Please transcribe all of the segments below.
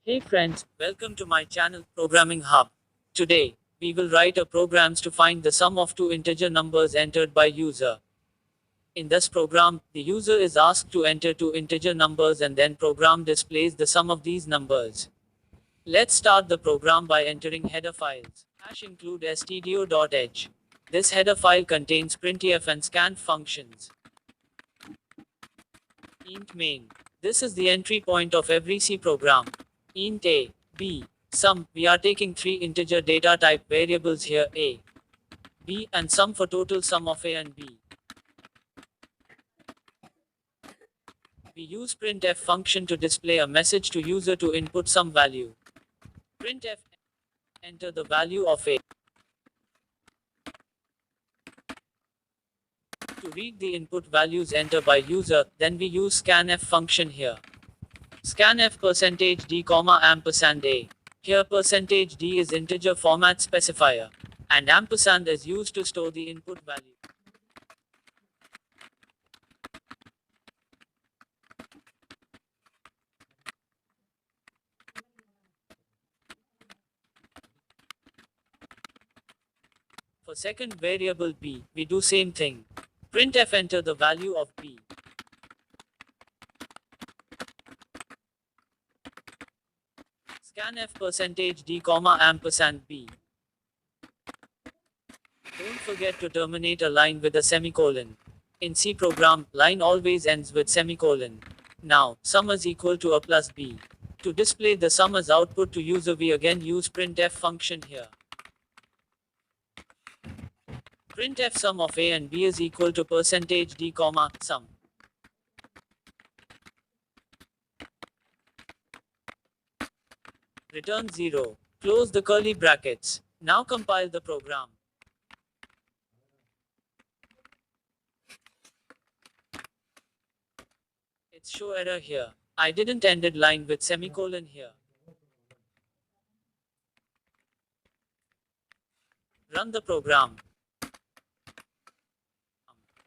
Hey friends, welcome to my channel Programming Hub. Today, we will write a programs to find the sum of two integer numbers entered by user. In this program, the user is asked to enter two integer numbers and then program displays the sum of these numbers. Let's start the program by entering header files. #include stdio.h. This header file contains printf and scanf functions. Int main. This is the entry point of every C program. Int a, b, sum. We are taking three integer data type variables here, a, b, and sum for total sum of a and b. We use printf function to display a message to user to input some value. Printf enter the value of a. To read the input values entered by user, then we use scanf function here. Scanf %d, ampersand a. Here %d is integer format specifier, and ampersand is used to store the input value. For second variable b, we do same thing. Printf enter the value of b. Scanf %d, ampersand b. Don't forget to terminate a line with a semicolon. In C program, line always ends with semicolon. Now, sum is equal to a plus b. To display the sum as output to user, we again use printf function here. Printf sum of a and b is equal to %d, sum. Return 0. Close the curly brackets. Now compile the program. It's show error here. I didn't ended line with semicolon here. Run the program.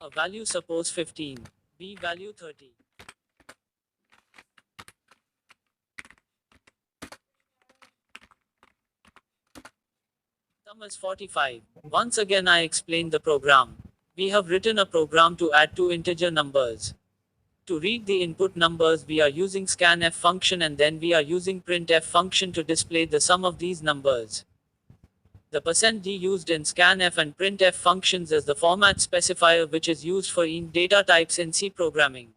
A value suppose 15. B value 30. Sum is 45. Once again I explain the program. We have written a program to add two integer numbers. To read the input numbers, we are using scanf function and then we are using printf function to display the sum of these numbers. The %d used in scanf and printf functions is the format specifier which is used for int data types in C programming.